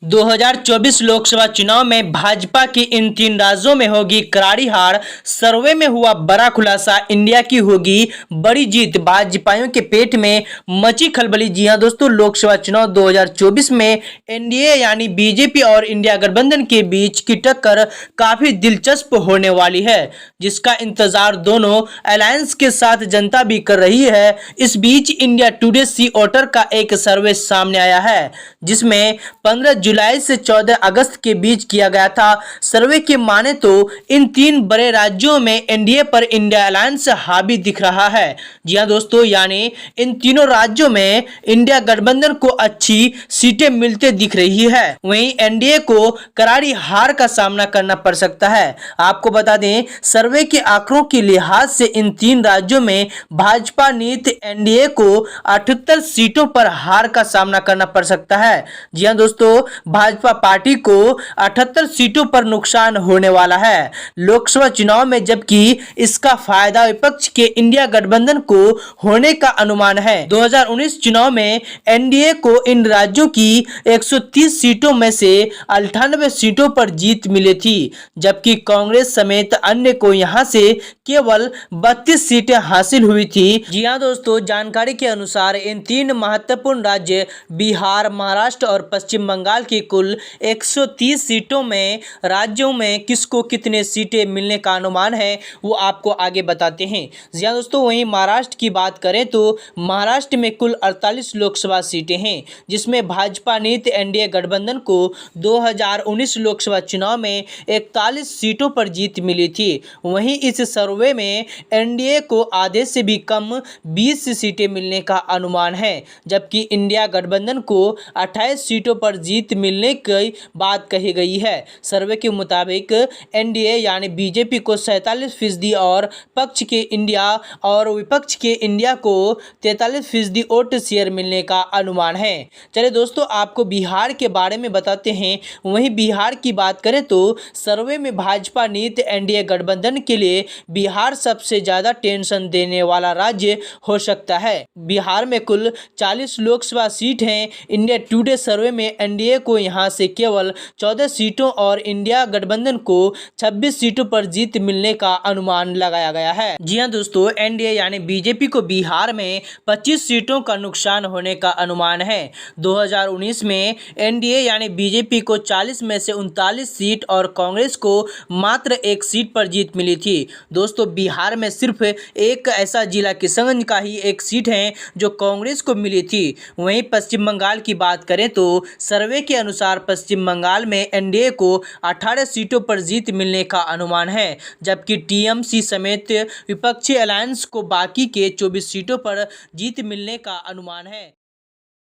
2024 लोकसभा चुनाव में भाजपा की इन तीन राज्यों में होगी करारी हार। सर्वे में हुआ बड़ा खुलासा, इंडिया की होगी बड़ी जीत, भाजपाइयों के पेट में मची खलबली। जी हां दोस्तों, लोकसभा चुनाव 2024 में एनडीए यानी बीजेपी और इंडिया गठबंधन के बीच की टक्कर काफी दिलचस्प होने वाली है, जिसका इंतजार दोनों अलायंस के साथ जनता भी कर रही है। इस बीच इंडिया टुडे सी वोटर का एक सर्वे सामने आया है, जिसमें 15 जुलाई से 14 अगस्त के बीच किया गया था। सर्वे की माने तो इन तीन बड़े राज्यों में एनडीए पर इंडिया अलायंस हावी दिख रहा है। जी हां दोस्तों, यानी इन तीनों राज्यों में इंडिया गठबंधन को अच्छी सीटें मिलते दिख रही है। वहीं एनडीए को करारी हार का सामना करना पड़ सकता है। आपको बता दें, सर्वे के आंकड़ों के लिहाज से इन तीन राज्यों में भाजपा नीति एनडीए को 78 सीटों पर हार का सामना करना पड़ सकता है। जी हां दोस्तों, भाजपा पार्टी को 78 सीटों पर नुकसान होने वाला है लोकसभा चुनाव में, जबकि इसका फायदा विपक्ष के इंडिया गठबंधन को होने का अनुमान है। 2019 चुनाव में एनडीए को इन राज्यों की 130 सीटों में से 98 सीटों पर जीत मिली थी, जबकि कांग्रेस समेत अन्य को यहां से केवल 32 सीटें हासिल हुई थी। जी हां दोस्तों, जानकारी के अनुसार इन तीन महत्वपूर्ण राज्य बिहार, महाराष्ट्र और पश्चिम बंगाल की कुल 130 सीटों में राज्यों में किसको कितने सीटें मिलने का अनुमान है, वो आपको आगे बताते हैं। जी हां दोस्तों, वहीं महाराष्ट्र की बात करें तो महाराष्ट्र में कुल 48 लोकसभा सीटें हैं, जिसमें भाजपा नीति एनडीए गठबंधन को 2019 लोकसभा चुनाव में 41 सीटों पर जीत मिली थी। वहीं इस सर्वे में एनडीए को आधे से भी कम 20 सीटें मिलने का अनुमान है, जबकि इंडिया गठबंधन को 28 सीटों पर जीत मिलने की बात कही गई है। सर्वे के मुताबिक एनडीए यानी बीजेपी को 47% और पक्ष के इंडिया और विपक्ष के इंडिया को 43% वोट शेयर मिलने का अनुमान है। चलिए दोस्तों, आपको बिहार के बारे में बताते हैं। वहीं बिहार की बात करें तो सर्वे में भाजपा नीति एनडीए गठबंधन के लिए बिहार सबसे ज्यादा टेंशन देने वाला राज्य हो सकता है। बिहार में कुल 40 लोकसभा सीट हैं। इंडिया टुडे सर्वे में एनडीए को यहां से केवल 14 सीटों और इंडिया गठबंधन को 26 सीटों पर जीत मिलने का अनुमान लगाया गया है। जी हां दोस्तों, एनडीए यानी बीजेपी को बिहार में 25 सीटों का नुकसान होने का अनुमान है। 2019 में एनडीए यानी बीजेपी को 40 में से 39 सीट और कांग्रेस को मात्र 1 सीट पर जीत मिली थी। दोस्तों, बिहार में सिर्फ एक ऐसा जिला किशनगंज का ही 1 सीट है जो कांग्रेस को मिली थी। वहीं पश्चिम बंगाल की बात करें तो सर्वे के अनुसार पश्चिम बंगाल में एनडीए को 18 सीटों पर जीत मिलने का अनुमान है, जबकि टीएमसी समेत विपक्षी अलायंस को बाकी के 24 सीटों पर जीत मिलने का अनुमान है।